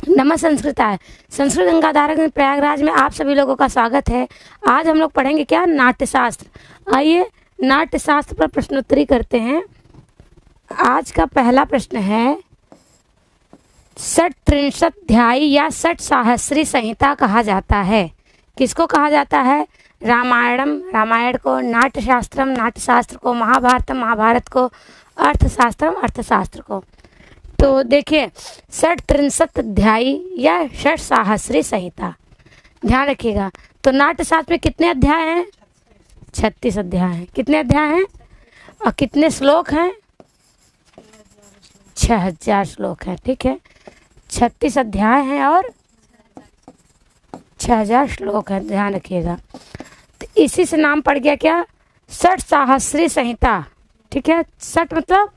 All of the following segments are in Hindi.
नमः संस्कृताय। संस्कृत गंगाधारक में प्रयागराज में आप सभी लोगों का स्वागत है। आज हम लोग पढ़ेंगे क्या, नाट्यशास्त्र। आइए नाट्यशास्त्र पर प्रश्नोत्तरी करते हैं। आज का पहला प्रश्न है, षट्त्रिंशत्ध्यायी या षट साहस्री संहिता कहा जाता है। किसको कहा जाता है? रामायण को, नाट्यशास्त्रम नाट्यशास्त्र को, महाभारतम महाभारत को, अर्थशास्त्रम अर्थशास्त्र को। तो देखिए, षट्त्रिंशत्ध्यायी या षट साहस्री संहिता, ध्यान रखिएगा। तो नाट्यशास्त्र में कितने अध्याय हैं? 36 अध्याय हैं। कितने अध्याय हैं और कितने श्लोक हैं? 6000 श्लोक हैं। ठीक है, 36 अध्याय हैं और 6000 श्लोक हैं, ध्यान रखिएगा। तो इसी से नाम पड़ गया क्या, षट साहस्री संहिता। ठीक है, षट मतलब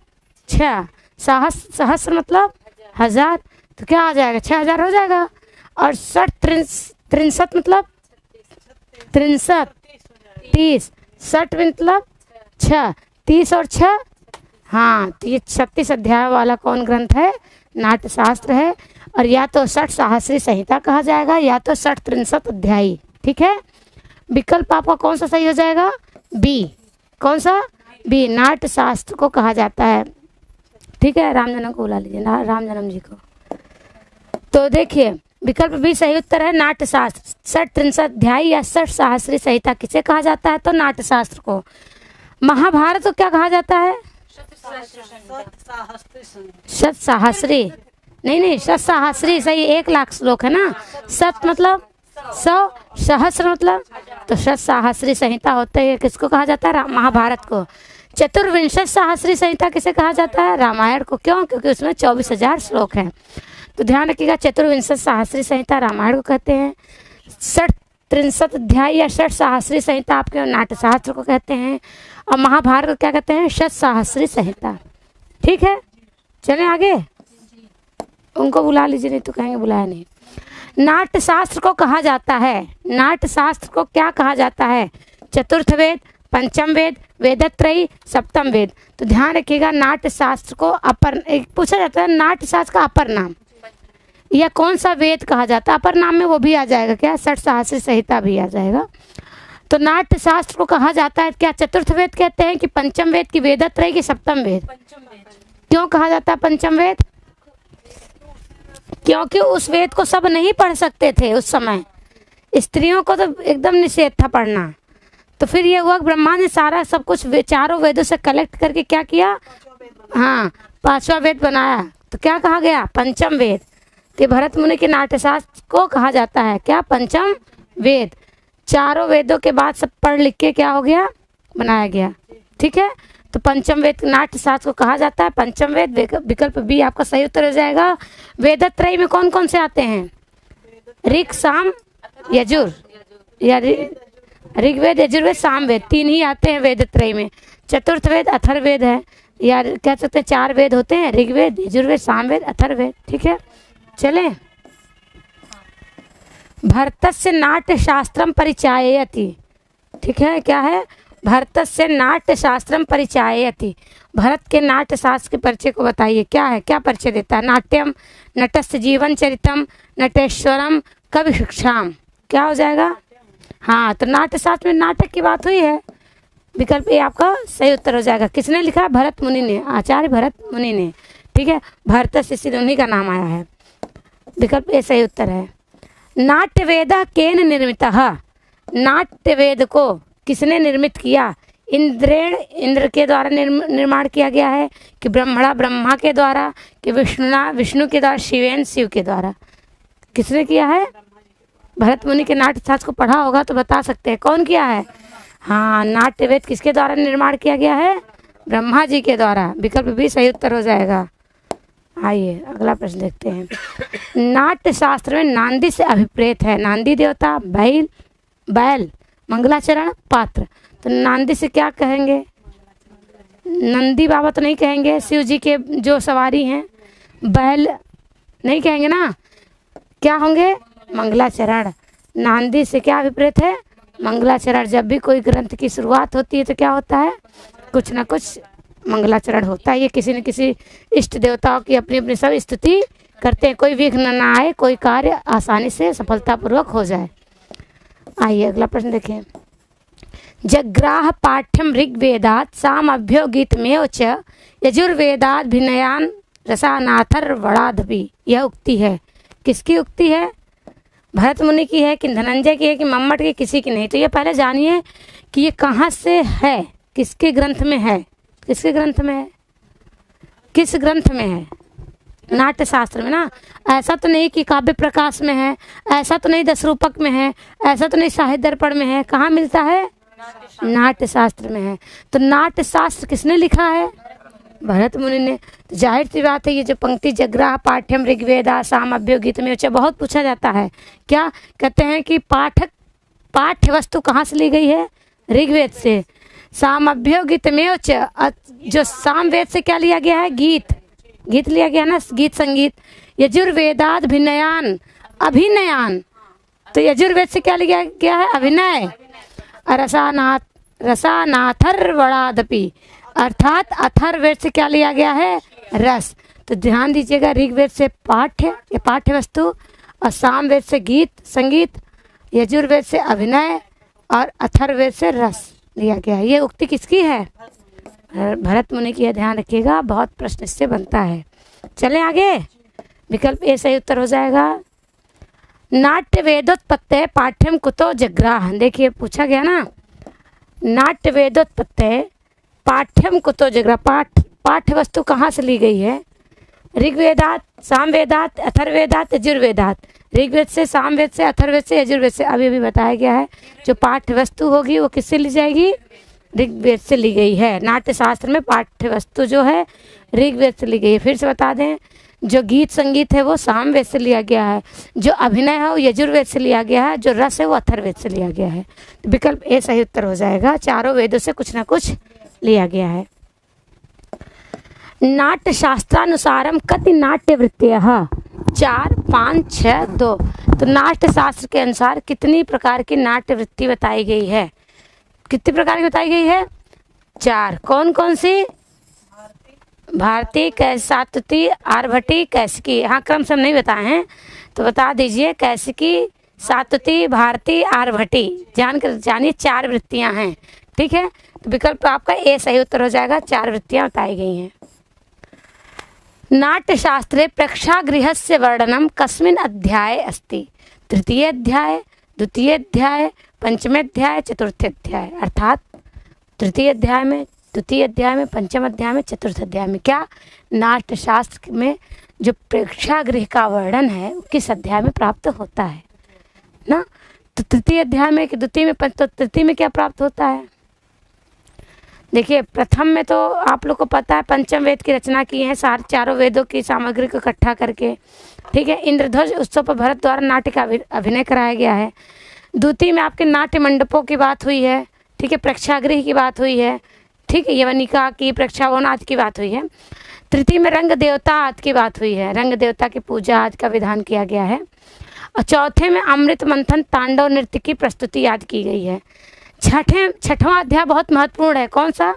6, सहस्र मतलब 1000, तो क्या आ जाएगा? 6000 हो जाएगा। और षट त्रिंशत मतलब 63, 30, षट मतलब 6, 30 और 6, हाँ, तो ये 36 अध्याय वाला कौन ग्रंथ है? नाट्यशास्त्र है। और या तो षट साहस्री संहिता कहा जाएगा या तो षट्त्रिंशत् अध्यायी। ठीक है, विकल्प आपका कौन सा सही हो जाएगा? बी। कौन सा? बी, नाट्यशास्त्र को कहा जाता है। ठीक है, राम जन्म को बुला लीजिए, राम जन्म जी को। तो देखिए, विकल्प बी सही उत्तर है, नाट्यशास्त्र। षट्त्रिंशत्ध्यायी या षट साहस्री संहिता किसे कहा जाता है? तो नाट्यशास्त्र को। महाभारत को क्या कहा जाता है? षट साहस्री, नहीं, षट साहस्री सही, 1,00,000 श्लोक है ना। शत मतलब 100, सहस्र मतलब, तो षट साहस्री संहिता होते हैं। किसको कहा जाता है? महाभारत को। चतुर्विंशत साहस्री संहिता किसे कहा जाता है? रामायण को। क्यों? क्योंकि उसमें 24,000 श्लोक हैं। तो ध्यान रखिएगा, चतुर्विंशत साहस्री संहिता रामायण को कहते हैं। षट्त्रिंशत्ध्यायी या षट साहस्री संहिता आपके नाट्यशास्त्र को कहते हैं। और महाभारत को क्या कहते हैं? षट साहस्री संहिता। ठीक है, चलें आगे। उनको बुला लीजिए, नहीं तो कहेंगे बुलाया नहीं। नाट्यशास्त्र को कहा जाता है, नाट्यशास्त्र को क्या कहा जाता है? चतुर्थ वेद, पंचम वेद, वेदत्रयी, सप्तम वेद। तो ध्यान रखिएगा, नाट्यशास्त्र को अपर पूछा जाता है, नाट्यशास्त्र का अपर नाम या कौन सा वेद कहा जाता है? अपर नाम में वो भी आ जाएगा क्या? षट साहस्री संहिता भी आ जाएगा। तो नाट्यशास्त्र को कहा जाता है क्या? चतुर्थ वेद कहते हैं कि पंचम वेद की वेदत्रयी की सप्तम वेद? क्यों कहा जाता है पंचम वेद? क्योंकि उस वेद को सब नहीं पढ़ सकते थे उस समय, स्त्रियों को तो एकदम निषेध था पढ़ना। तो फिर ये हुआ, ब्रह्मा ने सारा सब कुछ चारों वेदों से कलेक्ट करके क्या किया? हाँ, 5वां वेद बनाया। तो क्या कहा गया? पंचम वेद। तो भरत मुनि के नाट्यशास्त्र को कहा जाता है क्या? पंचम वेद। चारों वेदों के बाद सब पढ़ लिख के क्या हो गया? बनाया गया। ठीक है, तो पंचम वेद नाट्यशास्त्र को कहा जाता है पंचम वेद। विकल्प बी आपका सही उत्तर हो जाएगा। वेदत्रयी में कौन कौन से आते हैं? ऋक, साम, यजुर, या ऋग्वेद, यजुर्वेद, सामवेद, 3 ही आते हैं वेदत्रयी में। चतुर्थ वेद अथर्ववेद है, या कह सकते हैं 4 वेद होते हैं, ऋग्वेद, यजुर्वेद, सामवेद, अथर्ववेद। ठीक है, चलें। भरतस्य नाट्यशास्त्रम परिचाययति। ठीक है, क्या है? भरतस्य नाट्यशास्त्रम परिचाययति। भरत के नाट्यशास्त्र के परिचय को बताइए। क्या है? क्या परिचय देता है? नाट्यम, नटस्य जीवन चरितम, नटेश्वरम, कवि शिक्षाम। क्या हो जाएगा? हाँ, तो नाट्यशास्त्र में नाटक की बात हुई है। विकल्प ए आपका सही उत्तर हो जाएगा। किसने लिखा? भरत मुनि ने, आचार्य भरत मुनि ने। ठीक है, भरत से उन्हीं का नाम आया है। विकल्प ए सही उत्तर है। नाट्यवेद केन निर्मितः? नाट्यवेद को किसने निर्मित किया? इंद्र के द्वारा निर्माण किया गया है कि ब्रह्मा के द्वारा, कि विष्णु के द्वारा, शिव के द्वारा? किसने किया है? भरत मुनि के नाट्यशास्त्र को पढ़ा होगा तो बता सकते हैं कौन किया है। हाँ, नाट्यवेद किसके द्वारा निर्माण किया गया है? ब्रह्मा जी के द्वारा। विकल्प भी सही उत्तर हो जाएगा। आइए अगला प्रश्न देखते हैं। नाट्यशास्त्र में नांदी से अभिप्रेत है। नांदी देवता, बैल, मंगलाचरण, पात्र। तो नांदी से क्या कहेंगे? नंदी बाबा तो नहीं कहेंगे, शिव जी के जो सवारी हैं। बैल नहीं कहेंगे ना, क्या होंगे? मंगलाचरण। नांदी से क्या अभिप्रेत है? मंगलाचरण। जब भी कोई ग्रंथ की शुरुआत होती है तो क्या होता है? कुछ ना कुछ मंगलाचरण होता है। ये किसी न किसी इष्ट देवताओं की अपनी अपनी सब स्तुति करते हैं, कोई विघ्न ना आए, कोई कार्य आसानी से सफलतापूर्वक हो जाए। आइए अगला प्रश्न देखें। जग्राह पाठ्यम ऋग्वेदात सामभ्यो गीतमेव च यजुर्वेदात भिन्नयान रसानाथर्वणादपि। यह उक्ति है, किसकी उक्ति है? भरत मुनि की है कि धनंजय की है कि मम्मट की? किसी की नहीं। तो ये पहले जानिए कि ये कहाँ से है, किसके ग्रंथ में है, किसके ग्रंथ में है, किस ग्रंथ में है? नाट्य शास्त्र में ना। ऐसा तो नहीं कि काव्य प्रकाश में है, ऐसा तो नहीं दस रूपक में है, ऐसा तो नहीं साहित्य दर्पण में है। कहाँ मिलता है? नाट्य शास्त्र में है। तो नाट्य शास्त्र किसने लिखा है? भरत मुनि ने। तो जाहिर सी बात है ये जो पंक्ति जग्राह पाठ्यम ऋग्वेदा सामभ्यो गीतमेव च बहुत पूछा जाता है। क्या कहते हैं कि पाठ्य वस्तु कहाँ से ली गई है? ऋग्वेद से। सामभ्यो गीतमेव च, जो सामवेद से क्या लिया गया है? गीत, गीत लिया गया ना, गीत संगीत। यजुर्वेदात भिन्नयान, अभिनयान। तो यजुर्वेद से क्या लिया गया है? अभिनय। रसानाथर्वणादपि, अर्थात अथर्ववेद से क्या लिया गया है? रस। तो ध्यान दीजिएगा, ऋग्वेद से पाठ्य या पाठ्य वस्तु, और सामवेद से गीत संगीत, यजुर्वेद से अभिनय और अथर्ववेद से रस लिया गया है। ये उक्ति किसकी है? भरत मुनि की है, ध्यान रखिएगा, बहुत प्रश्न इससे बनता है। चले आगे, विकल्प ए सही उत्तर हो जाएगा। नाट्य वेदोत्पत्ति पाठ्यम कुतो जग्राह। देखिए पूछा गया ना, नाट्य वेदोत्पत्ति पाठ्यम कुतो जग्राह, पाठ्य वस्तु कहाँ से ली गई है? ऋग्वेदात, सामवेदात, अथर्ववेदात, यजुर्वेदात। ऋग्वेद से, सामवेद से, अथर्ववेद से, यजुर्वेद से। अभी अभी बताया गया है जो पाठ्य वस्तु होगी वो किससे ली जाएगी? ऋग्वेद से ली गई है। नाट्य शास्त्र में पाठ्य वस्तु जो है ऋग्वेद से ली गई है। फिर से बता दें, जो गीत संगीत है वो सामवेद से लिया गया है, जो अभिनय है वो यजुर्वेद से लिया गया है, जो रस है वो अथर्ववेद से लिया गया है। तो विकल्प ए सही उत्तर हो जाएगा। चारों वेदों से कुछ ना कुछ लिया गया है। नाट्य शास्त्रानुसारम कति नाट्य वृत्तियाः? 4, 5, 6, 2। तो नाट्य शास्त्र के अनुसार कितनी प्रकार की नाट्य वृत्ति बताई गई है? कितनी प्रकार की बताई गई है? 4। कौन कौन सी? भारती, सात्वती, आर्भटी, कैसिकी। हाँ, क्रम से हम नहीं बताए हैं तो बता दीजिए। कैसिकी, सात्वती, भारती, आर्भटी, जानिए 4 वृत्तियां हैं। ठीक है, तो विकल्प आपका ए सही उत्तर हो जाएगा। 4 वृत्तियां बताई गई हैं। नाट्यशास्त्रे प्रेक्षागृहस्य वर्णनम कस्मिन् अध्याये अस्ति? तृतीय अध्याय, द्वितीय अध्याय, पंचमे अध्याय, चतुर्थ अध्याय। अर्थात तृतीय अध्याय में, द्वितीय अध्याय में, पंचम अध्याय में, चतुर्थ अध्याय में। क्या नाट्यशास्त्र में जो प्रेक्षागृह का वर्णन है किस अध्याय में प्राप्त होता है ना? तो तृतीय अध्याय में कि द्वितीय में? तो तृतीय में क्या प्राप्त होता है? देखिए, प्रथम में तो आप लोग को पता है पंचम वेद की रचना की है, सारे चारों वेदों की सामग्री को इकट्ठा करके। ठीक है, इंद्रध्वज उत्सव पर भरत द्वारा नाट्य का अभिनय कराया गया है। द्वितीय में आपके नाट्य मंडपों की बात हुई है। ठीक है, प्रेक्षागृह की बात हुई है। ठीक है, यवनिका की, प्रेक्षाभवन आदि की बात हुई है। तृतीय में रंग देवता आदि की बात हुई है, रंग देवता की पूजा आदि का विधान किया गया है। और चौथे में अमृत मंथन, तांडव नृत्य की प्रस्तुति याद की गई है। छठवां अध्याय बहुत महत्वपूर्ण है। कौन सा?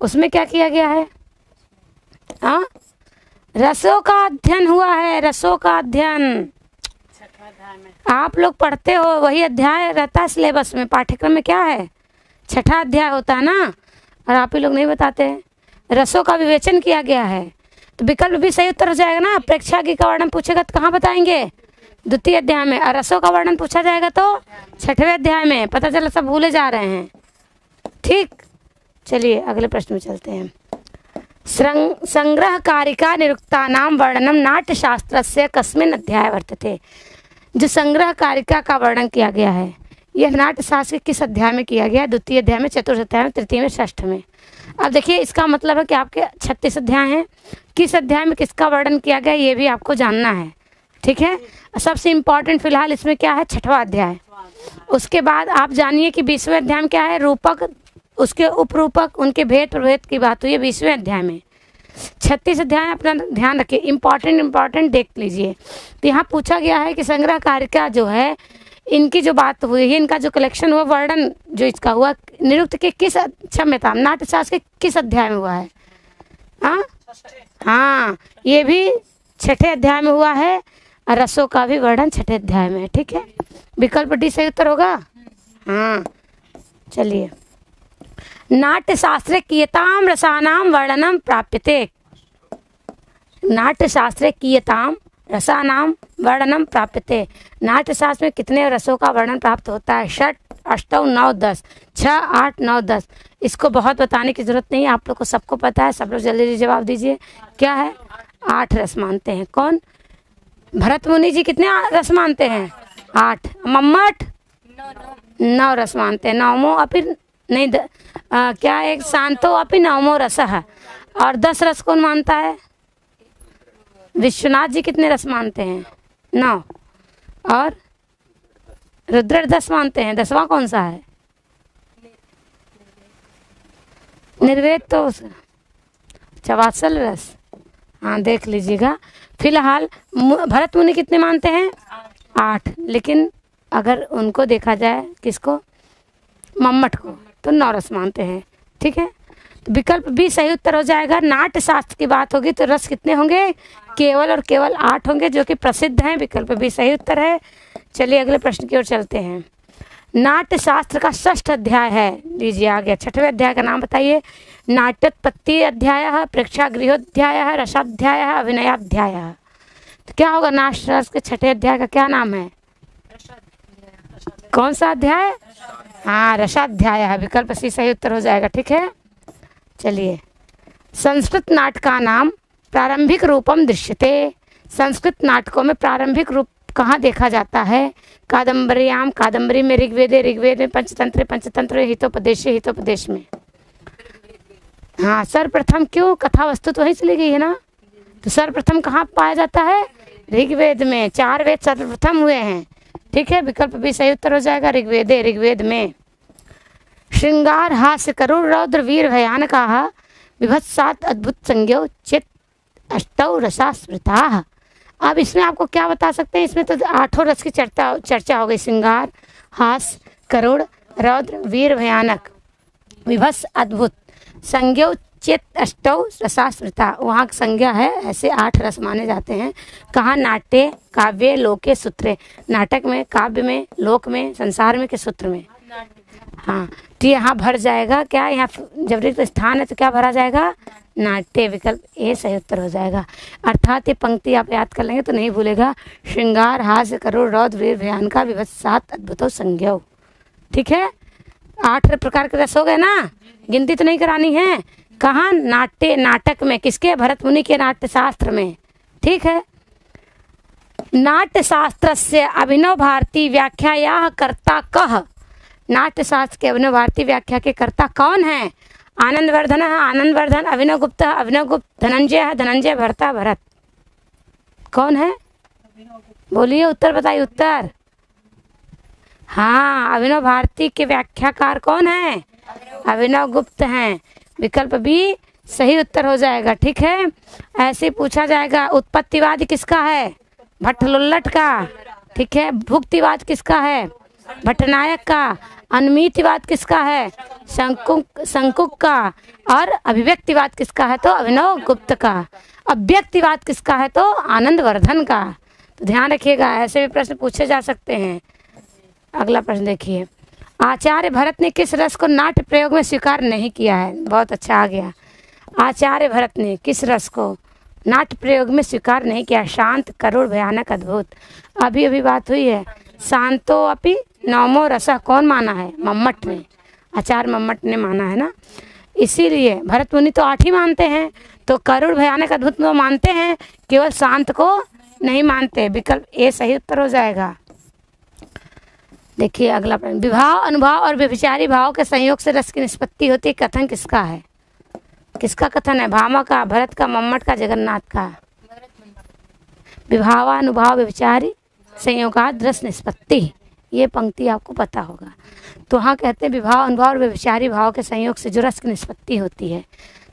उसमें क्या किया गया है? हाँ, रसों का अध्ययन हुआ है। रसों का अध्ययन आप लोग पढ़ते हो, वही अध्याय रहता है सिलेबस में, पाठ्यक्रम में। क्या है? छठा अध्याय होता है ना, और आप ही लोग नहीं बताते हैं। रसों का विवेचन किया गया है। तो विकल्प भी सही उत्तर हो जाएगा ना। प्रेक्षागृह का वर्णन पूछेगा तो कहाँ बताएंगे? द्वितीय अध्याय में। और रसों का वर्णन पूछा जाएगा तो छठवें अध्याय में। पता चला सब भूले जा रहे हैं। ठीक, चलिए अगले प्रश्न में चलते हैं। संग्रह कारिका निरुक्तानां वर्णनम नाट्यशास्त्रस्य कस्मिन् अध्याये वर्तते? जो संग्रह कारिका का वर्णन किया गया है यह नाट्यशास्त्र के किस अध्याय में किया गया है? द्वितीय अध्याय में, चतुर्थ अध्याय में, तृतीय में, षष्ठ में। अब देखिए, इसका मतलब है कि आपके 36 अध्याय हैं। किस अध्याय में किसका वर्णन किया गया ये भी आपको जानना है। ठीक है, सबसे इम्पॉर्टेंट फिलहाल इसमें क्या है? छठवां अध्याय। उसके बाद आप जानिए कि 20वें अध्याय में क्या है? रूपक, उसके उपरूपक, उनके भेद प्रभेद की बात हुई है 20वें अध्याय में। 36 अध्याय अपना ध्यान रखिए, इम्पॉर्टेंट देख लीजिए। तो यहाँ पूछा गया है कि संग्रह कारिका जो है, इनकी जो बात हुई है, इनका जो कलेक्शन हुआ, वर्णन जो इसका हुआ, निरुक्त के किस, क्षम्यता, नाट्यशास्त्र के किस अध्याय में हुआ है? हाँ, ये भी छठे अध्याय में हुआ है और रसों का भी वर्णन छठे अध्याय में है। ठीक है, विकल्प डी सही उत्तर होगा। हाँ, चलिए। नाट्य शास्त्रे कियताम रसानाम वर्णनम प्राप्यते। नाट्य शास्त्रे कियताम रसानाम वर्णनम प्राप्यते। नाट्य शास्त्र में कितने रसों का वर्णन प्राप्त होता है? 6, 8, 9, 10। 6, 8, 9, 10। इसको बहुत बताने की जरूरत नहीं है, आप लोग को सबको पता है। सब लोग जल्दी जल्दी जवाब दीजिए। क्या है? 8 रस मानते हैं। कौन? भरत मुनि जी कितने रस मानते हैं? 8। मम्मट 9 रस मानते हैं। नवमो अपि नहीं क्या एक शांतो अपि नवमो रस है। और 10 रस कौन मानता है? विश्वनाथ जी कितने रस मानते हैं? 9। और रुद्र 10 मानते हैं। 10वां कौन सा है? निर्वेद तो चवात्सल रस। हाँ, देख लीजिएगा। फिलहाल भरत मुनि कितने मानते हैं? 8। लेकिन अगर उनको देखा जाए, किसको? मम्मट को, तो 9 रस मानते हैं। ठीक है, तो विकल्प भी सही उत्तर हो जाएगा। नाट्य शास्त्र की बात होगी तो रस कितने होंगे? केवल और केवल 8 होंगे, जो कि प्रसिद्ध हैं। विकल्प भी सही उत्तर है। चलिए अगले प्रश्न की ओर चलते हैं। नाट्य शास्त्र का 6ठ अध्याय है। लीजिए आ गया। 6वें अध्याय का नाम बताइए। नाट्योत्पत्ति अध्याय, प्रेक्षागृहोध्याय, रसाध्याय, अभिनयाध्याय। तो क्या होगा? नाट्य शास्त्र के 6ठे अध्याय का क्या नाम है? कौन सा अध्याय? हाँ, रसाध्याय है। विकल्प सी सही उत्तर हो जाएगा। ठीक है, चलिए। संस्कृत नाटका नाम प्रारंभिक रूपम दृश्यते। संस्कृत नाटकों में प्रारंभिक रूप कहाँ देखा जाता है? कादम्बरीयाम, कादम्बरी में, ऋग्वेदे, ऋग्वेद में, पंचतंत्र, पंचतंत्र, हितोपदेश, हितोपदेश में। हाँ, सर्वप्रथम क्यों? कथा वस्तु तो वही चली गई है ना। तो सर्वप्रथम कहाँ पाया जाता है? ऋग्वेद में। 4 वेद सर्वप्रथम हुए हैं। ठीक है, विकल्प भी सही उत्तर हो जाएगा। ऋग्वेदे, ऋग्वेद में। श्रृंगार, हास्य, करुण, रौद्र, वीर, भयानका, विभत्सात्, अद्भुत, संज्ञौ, चित, अष्टौ रसा स्मृता। अब इसमें आपको क्या बता सकते हैं? इसमें तो 8 रस की चर्चा हो गई। श्रृंगार, हास्य, करुण, रौद्र, वीर, भयानक, विभत्स, अद्भुत, संज्ञौ, चित, अष्टौ रसा स्मृता। वहाँ संज्ञा है। ऐसे 8 रस माने जाते हैं। कहाँ? नाट्य, काव्य, लोके, सूत्रे। नाटक में, काव्य में, लोक में, संसार में, के सूत्र में। हाँ, तो यहाँ भर जाएगा क्या? यहाँ जब रिक्त स्थान है तो क्या भरा जाएगा? नाट्य। विकल्प ए सही उत्तर हो जाएगा। अर्थात ये पंक्ति आप याद कर लेंगे तो नहीं भूलेगा। श्रृंगार, हास्य, करुण, रौद्र, वीर, भयानका, विभत्सात्, अद्भुतो, संज्ञौ। ठीक है, 8 प्रकार के रस हो गए ना। गिनती तो नहीं करानी है। कहाँ? नाट्य, नाटक में। किसके? भरत मुनि के नाट्य शास्त्र में। ठीक है। नाट्य शास्त्र से अभिनव भारती व्याख्या कर्ता कह। नाट्य शास्त्र के अभिनव भारती व्याख्या के कर्ता कौन है? आनंदवर्धन, आनंदवर्धन, अभिनव गुप्त, अभिनव गुप्त, धनंजय, धनंजय, भरता, भरत। कौन है? बोलिए, उत्तर बताइए। उत्तर हाँ, अभिनव भारती के व्याख्याकार कौन है? अभिनव गुप्त हैं। विकल्प भी सही उत्तर हो जाएगा। ठीक है, ऐसे पूछा जाएगा। उत्पत्तिवाद किसका है? भट्टलुल्लट का। ठीक है, भुक्तिवाद किसका है? भट्टनायक का। अनुमितिवाद किसका है? शंकुक का। और अभिव्यक्तिवाद किसका है? तो अभिनव गुप्त का। अव्यक्तिवाद किसका है? तो आनंदवर्धन का। तो ध्यान रखिएगा, ऐसे भी प्रश्न पूछे जा सकते हैं। अगला प्रश्न देखिए। आचार्य भरत ने किस रस को नाट्य प्रयोग में स्वीकार नहीं किया है? बहुत अच्छा आ गया। आचार्य भरत ने किस रस को नाट्य प्रयोग में स्वीकार नहीं किया? शांत, करुण, भयानक, अद्भुत। अभी अभी बात हुई है। शांतो अपि नवमो रसा कौन माना है? मम्मट ने। आचार्य मम्मट ने माना है ना। इसीलिए भरत मुनि तो 8 ही मानते हैं। तो करुण, भयानक, अद्भुत में मानते हैं, केवल शांत को नहीं मानते। विकल्प ए सही उत्तर हो जाएगा। देखिए अगला प्रश्न। विभाव, अनुभाव और व्यभिचारी भाव के संयोग से रस की निष्पत्ति होती है। कथन किसका है? किसका कथन है? भामा का, भरत का, मम्मट का, जगन्नाथ का? विभावानुभाव व्यभिचारी संयोगाद रस निष्पत्ति। ये पंक्ति आपको पता होगा। तो हाँ, कहते हैं विभाव, अनुभाव और व्यभिचारी भाव के संयोग से जो रस की निष्पत्ति होती है,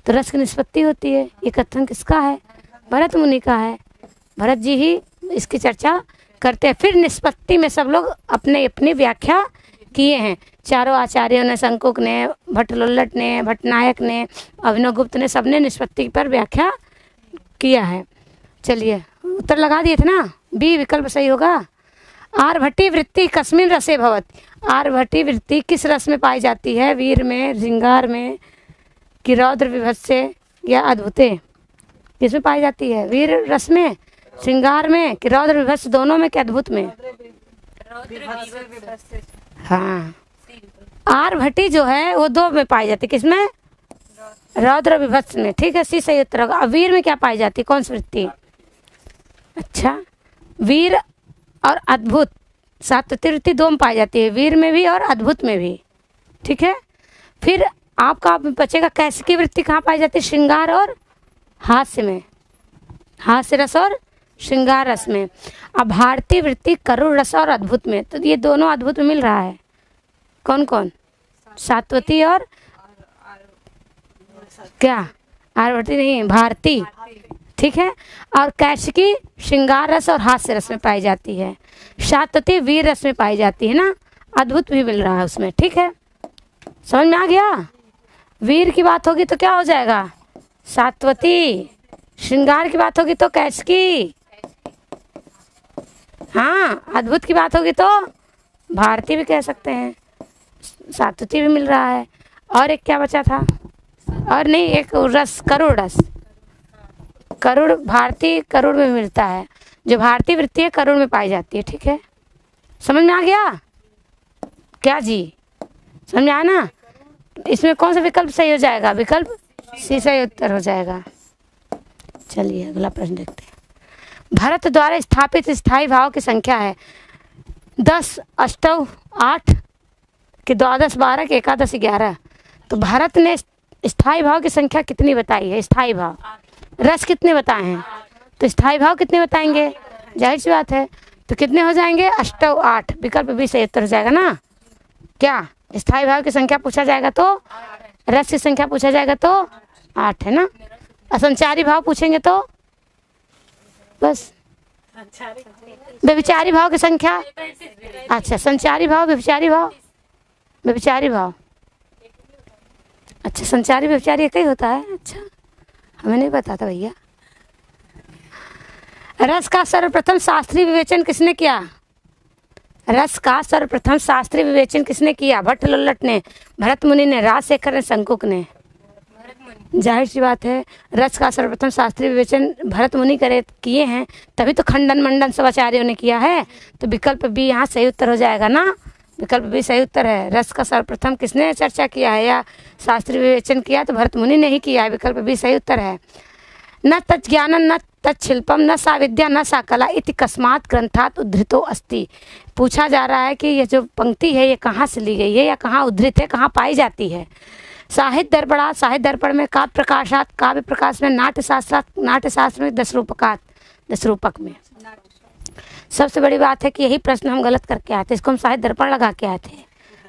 तो रस की निष्पत्ति होती है। ये कथन किसका है? भरत मुनि का है। भरत जी ही इसकी चर्चा करते हैं। फिर निष्पत्ति में सब लोग अपने अपनी व्याख्या किए हैं। चारों आचार्यों ने, शंकुक ने, भट्टलुल्लट ने, भट्टनायक ने, अभिनव गुप्त ने, सबने निष्पत्ति पर व्याख्या किया है। चलिए उत्तर लगा दिए थे ना, बी विकल्प सही होगा। आर्भटी वृत्ति कस्मिन रसे भवति, आर्भटी वृत्ति किस रस में पाई जाती है? वीर में, श्रृंगार में, कि रौद्र विभत्से या अद्भुते? किस में पाई जाती है? वीर रस में, श्रृंगार में, कि रौद्र विभत्स दोनों में, कि अद्भुत में? हाँ, आर्भटी जो है वो दो में पाई जाती है, किसमें? रौद्र विभत्स में, ठीक है, सी सही उत्तर होगा। अब वीर में क्या पाई जाती है, कौन सी वृत्ति? अच्छा, वीर और अद्भुत, सात्वती वृत्ति दो में पाई जाती है, वीर में भी और अद्भुत में भी, ठीक है। फिर आपका बचेगा कैसे की वृत्ति कहाँ पाई जाती है? श्रृंगार और हास्य में, हास्य रस और श्रृंगार रस में। अब भारतीय वृत्ति करुण रस और अद्भुत में, तो ये दोनों अद्भुत में मिल रहा है। कौन कौन? सात्वती और क्या? आर्भटी नहीं, भारती, ठीक है। और कैशिकी श्रृंगार रस और हास्य रस में पाई जाती है। सात्वती वीर रस में पाई जाती है ना, अद्भुत भी मिल रहा है उसमें, ठीक है। समझ में आ गया? वीर की बात होगी तो क्या हो जाएगा? सात्वती। श्रृंगार की बात होगी तो कैशिकी, हाँ। अद्भुत की बात होगी तो भारती भी कह सकते हैं, सात्वती भी मिल रहा है। और एक क्या बचा था? और नहीं, एक रस, करुण रस, करुण, भारतीय करुण में मिलता है, जो भारतीय वृत्ति है करुण में पाई जाती है, ठीक है। समझ में आ गया क्या जी? समझ में आया ना? इसमें कौन सा विकल्प सही हो जाएगा? विकल्प सी सही उत्तर हो जाएगा। चलिए अगला प्रश्न देखते हैं। भारत द्वारा स्थापित स्थायी भाव की संख्या है 10, 8, 8 कि 12, 12 कि 11, 11। तो भारत ने स्थायी भाव की संख्या कितनी बताई है? स्थायी भाव, रस कितने बताए हैं? तो स्थायी भाव कितने बताएंगे? जाहिर सी बात है, तो कितने हो जाएंगे? 8, 8, विकल्प भी सही उत्तर हो जाएगा ना। क्या स्थायी भाव की संख्या पूछा जाएगा तो, रस की संख्या पूछा जाएगा तो 8 है ना। असंचारी भाव पूछेंगे तो बस व्यभिचारी भाव की संख्या, अच्छा संचारी भाव, व्यभिचारी भाव, व्यभिचारी भाव, अच्छा संचारी व्यभिचारी एक ही होता है। अच्छा, हमें नहीं पता था भैया। रस का सर्वप्रथम शास्त्रीय विवेचन किसने किया? रस का सर्वप्रथम शास्त्रीय विवेचन किसने किया? भट्ट लोल्लट ने, भरत मुनि ने, राजशेखर ने, शंकुक ने? जाहिर सी बात है, रस का सर्वप्रथम शास्त्रीय विवेचन भरत मुनि किए हैं, तभी तो खंडन मंडन सब आचार्यों ने किया है। तो विकल्प बी यहाँ सही उत्तर हो जाएगा ना। विकल्प बी सही उत्तर है। रस का सर्वप्रथम किसने चर्चा किया है या शास्त्रीय विवेचन किया? तो भरत मुनि ने ही किया है। विकल्प बी सही उत्तर है। न तज्ज्ञानं न तत्शिल्पम न सा विद्या न सा कला इति कस्मात् ग्रंथात् उद्धृतो अस्ति। पूछा जा रहा है कि ये जो पंक्ति है ये कहाँ से ली गई है या कहाँ उद्धृत है, कहाँ पाई जाती है? साहित्य दर्पणात्, साहित्य दर्पण में, काव्य प्रकाशात्, काव्य प्रकाश में, नाट्यशास्त्रात्, नाट्यशास्त्र में, दशरूपकात्, दशरूपक में। सबसे बड़ी बात है कि यही प्रश्न हम गलत करके आए थे, इसको हम साहित्य दर्पण लगा के आए थे,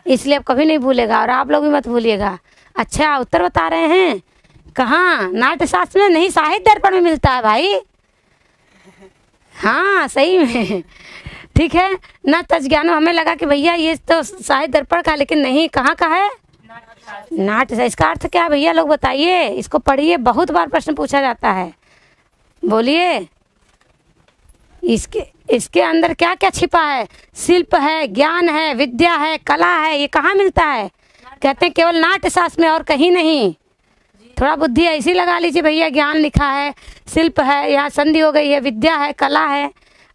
इसलिए अब कभी नहीं भूलेगा और आप लोग भी मत भूलिएगा। अच्छा उत्तर बता रहे हैं, कहाँ? नाट्यशास्त्र में नहीं, साहित्य दर्पण में मिलता है भाई। हाँ सही में, ठीक है। न तज्ज्ञानो, हमें लगा कि भैया ये तो साहित्य दर्पण का, लेकिन नहीं, कहाँ का है? नाट्य। इसका अर्थ क्या भैया लोग बताइए, इसको पढ़िए, बहुत बार प्रश्न पूछा जाता है, बोलिए। इसके अंदर क्या क्या छिपा है? शिल्प है, ज्ञान है, विद्या है, कला है, ये कहाँ मिलता है? कहते हैं केवल नाट्यशास्त्र में और कहीं नहीं। थोड़ा बुद्धि ऐसी लगा लीजिए भैया, ज्ञान लिखा है, शिल्प है, यहाँ संधि हो गई है, विद्या है, कला है,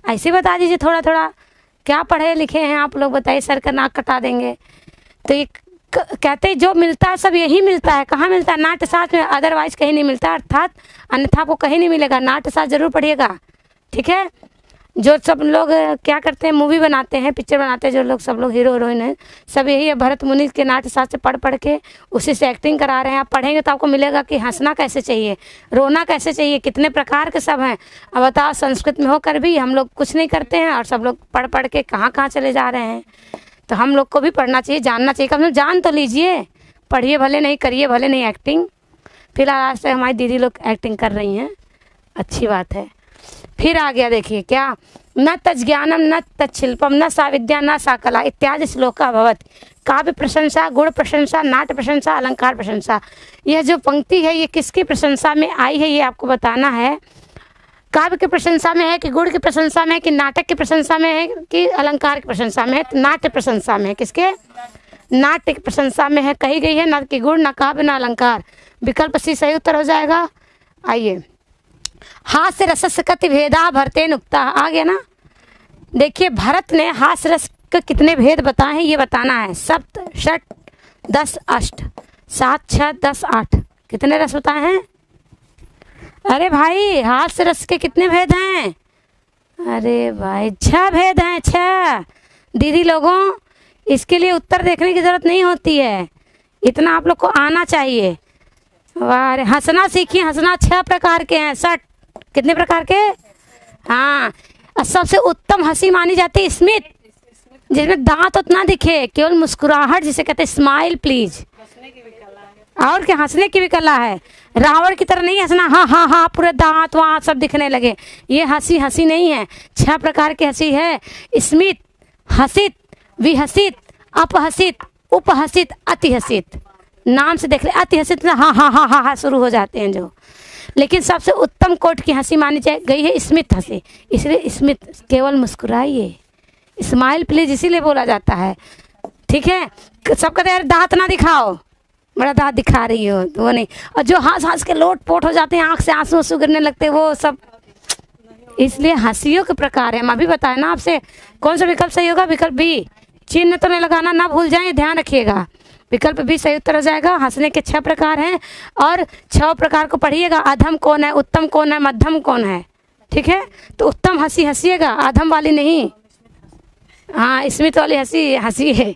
ऐसे बता दीजिए थोड़ा थोड़ा। क्या पढ़े लिखे हैं आप लोग बताइए, सर का नाक कटा देंगे। तो ये कहते हैं जो मिलता है सब यही मिलता है। कहाँ मिलता है? नाट्यशास्त्र में, अदरवाइज कहीं नहीं मिलता, अर्थात अन्यथा आपको कहीं नहीं मिलेगा। नाट्यशास्त्र जरूर पढ़िएगा, ठीक है। जो सब लोग क्या करते हैं, मूवी बनाते हैं, पिक्चर बनाते हैं, जो लोग सब लोग हीरो हीरोइन हैं, सब यही है, भरत मुनि के नाट्यशास्त्र पढ़ पढ़ के उसी से एक्टिंग करा रहे हैं। आप पढ़ेंगे तो आपको मिलेगा कि हंसना कैसे चाहिए, रोना कैसे चाहिए, कितने प्रकार के सब हैं। अब बताओ, संस्कृत में होकर भी हम लोग कुछ नहीं करते हैं और सब लोग पढ़ पढ़ के कहाँ कहाँ चले जा रहे हैं। तो हम लोग को भी पढ़ना चाहिए, जानना चाहिए, कम से कम जान तो लीजिए। पढ़िए भले नहीं, करिए भले नहीं एक्टिंग। फिलहाल आज से हमारी दीदी लोग एक्टिंग कर रही हैं, अच्छी बात है। फिर आ गया देखिए क्या, न तज्ज्ञानम न तत्शिल्पम न सा विद्या न सा कला इत्यादि श्लोका भवत। काव्य प्रशंसा, गुण प्रशंसा, नाट्य प्रशंसा, अलंकार प्रशंसा। यह जो पंक्ति है ये किसकी प्रशंसा में आई है ये आपको बताना है। काव्य की प्रशंसा में है कि गुण की प्रशंसा में है कि नाटक की प्रशंसा में है कि अलंकार की प्रशंसा में है? तो नाट्य प्रशंसा में है। किसके? नाट्य की प्रशंसा में है कही गई है, ना कि गुण, ना काव्य, ना अलंकार। विकल्प सी सही उत्तर हो जाएगा। आइए, हास्य रसस्य कति भेदा भरतेन उक्ता, आ गया ना। देखिए, भरत ने हास्य रस के कितने भेद बताए हैं ये बताना है। सप्त, षट, 10, अष्ट, 7, 6, 10, 8, कितने रस बताए हैं? अरे भाई, हास्य रस के कितने भेद हैं? अरे भाई, 6 भेद हैं, 6। दीदी लोगों, इसके लिए उत्तर देखने की जरूरत नहीं होती है, इतना आप लोग को आना चाहिए। वाह, हंसना सीखिए। हंसना 6 प्रकार के हैं। 60 कितने प्रकार के? हाँ, सबसे उत्तम हंसी मानी जाती है स्मित, जिसमें दांत उतना दिखे, केवल मुस्कुराहट जिसे कहते हैं स्माइल प्लीज। और क्या, हंसने की भी कला है। रावण की तरह नहीं हंसना, हाँ हाँ हाँ, पूरे दांत वहाँ सब दिखने लगे, ये हंसी हंसी नहीं है। 6 प्रकार की हंसी है। स्मित, हसित, विहसित, अपहसित, उपहसित, अतिहसित। नाम से देख ले, अतिहसित हाँ हाँ हाँ हाँ हाँ शुरू हो जाते हैं जो। लेकिन सबसे उत्तम कोट की हंसी मानी गई है स्मित हंसी, इसलिए स्मित केवल मुस्कुराइए, स्माइल प्लीज इसीलिए बोला जाता है। ठीक है, सब कहते हैं दांत ना दिखाओ, बड़ा दांत दिखा रही हो, तो वो नहीं। और जो हंस हंस के लोट पोट हो जाते हैं, आंख से आंसू आंसू गिरने लगते हैं, वो सब। इसलिए हंसियों के प्रकार है। हम अभी बताए ना आपसे, कौन सा विकल्प सही होगा? विकल्प बी। चिन्ह तो नहीं लगाना, ना भूल जाए, ध्यान रखिएगा। विकल्प भी सही उत्तर हो जाएगा। हंसने के 6 प्रकार हैं और 6 प्रकार को पढ़िएगा। अधम कौन है, उत्तम कौन है, मध्यम कौन है? ठीक है, तो उत्तम हंसी हंसिएगा, अधम वाली नहीं। हाँ, स्मित वाली हंसी हंसी है।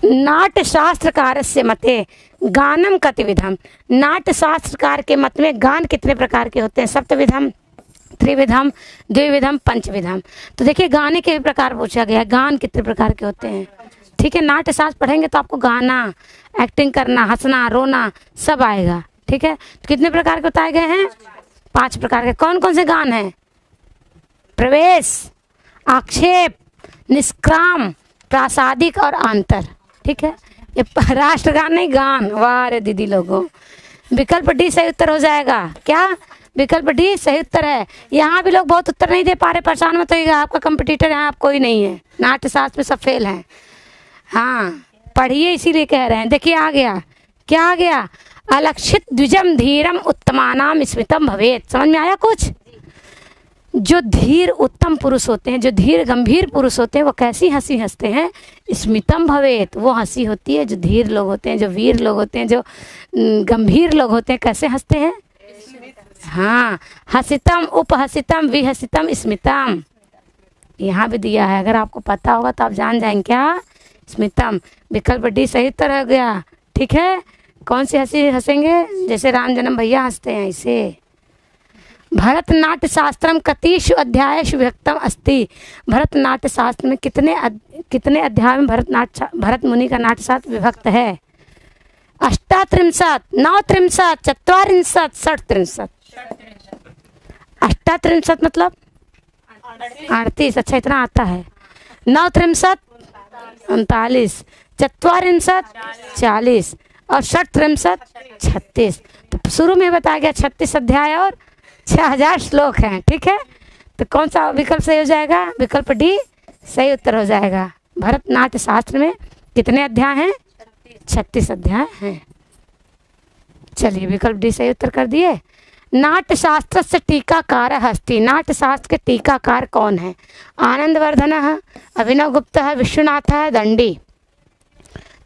नाट्य शास्त्रकार से मते गानम कतिविधम। नाट्य शास्त्रकार के मत में गान कितने प्रकार के होते हैं? सप्तविधम, त्रिविधम, द्विविधम, पंचविधम। तो देखिए, गाने के भी प्रकार पूछा गया है, गान कितने प्रकार के होते हैं। ठीक है, नाट्य शास्त्र पढ़ेंगे तो आपको गाना, एक्टिंग करना, हंसना, रोना सब आएगा। ठीक है, तो कितने प्रकार के बताए गए हैं? 5 प्रकार के। कौन कौन से गान हैं? प्रवेश, आक्षेप, निष्क्राम, प्रासादिक और आंतर। ठीक है, ये राष्ट्रगान नहीं, गान। वाह रे दीदी लोगों, विकल्प डी सही उत्तर हो जाएगा। क्या? विकल्प डी सही उत्तर है। यहाँ भी लोग बहुत उत्तर नहीं दे पा रहे, परेशान मत होइएगा, आपका कंपटीटर यहाँ आप कोई नहीं है। नाट्य शास्त्र में सब फेल हैं। हाँ, पढ़िए, इसीलिए कह रहे हैं। देखिए, आ गया, क्या आ गया? अलक्षित द्विजम धीरम उत्तमानाम स्मितम भवेत। समझ में आया कुछ? जो धीर उत्तम पुरुष होते हैं, जो धीर गंभीर पुरुष होते हैं, वो कैसी हंसी हंसते हैं? स्मितम भवेत, वो हंसी होती है जो धीर लोग होते हैं, जो वीर लोग होते हैं, जो गंभीर लोग होते हैं, कैसे हंसते हैं? हाँ, हसितम, उपहसितम, विहसितम, स्मितम। यहाँ भी दिया है, अगर आपको पता होगा तो आप जान जाएंगे। क्या? स्मितम। विकल्प डी सही उत्तर हो गया। ठीक है, कौन सी हंसी हंसेंगे? जैसे राम जन्म भैया हंसते हैं, इसे। भरतनाट्य शास्त्रम कतिषु अध्यायेषु विभक्तम अस्ति। भरतनाट्य शास्त्र में कितने अध्याय में भरत मुनि का नाट्य शास्त्र विभक्त है? 38, 39, 44, 37। 38 मतलब 38। अच्छा, इतना आता है। 39, 39, 44, 40 और 37, 36। तो शुरू में बताया गया 36 अध्याय और 6000 श्लोक हैं। ठीक है, तो कौन सा विकल्प सही हो जाएगा? विकल्प डी सही उत्तर हो जाएगा। भरतनाट्य शास्त्र में कितने अध्याय हैं? 36 अध्याय हैं। चलिए, विकल्प डी सही उत्तर कर दिए। नाट्य शास्त्र से टीकाकार हस्ती। नाट्य शास्त्र के टीकाकार कौन है? आनंदवर्धन, अभिनव गुप्त, विश्वनाथ, दंडी।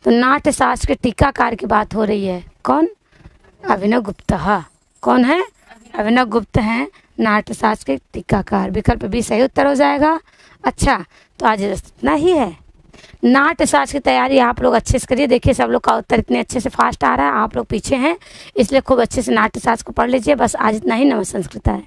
तो नाट्य शास्त्र के टीकाकार की बात हो रही है। कौन? अभिनव गुप्त। कौन है? अभिनव गुप्त हैं नाट्य शास्त्र के टीकाकार। विकल्प भी सही उत्तर हो जाएगा। अच्छा, तो आज इतना ही है। नाट्य शास्त्र की तैयारी आप लोग अच्छे से करिए। देखिए, सब लोग का उत्तर इतने अच्छे से फास्ट आ रहा है, आप लोग पीछे हैं, इसलिए खूब अच्छे से नाट्य शास्त्र को पढ़ लीजिए। बस आज इतना ही। नमस्ते संस्कृत है।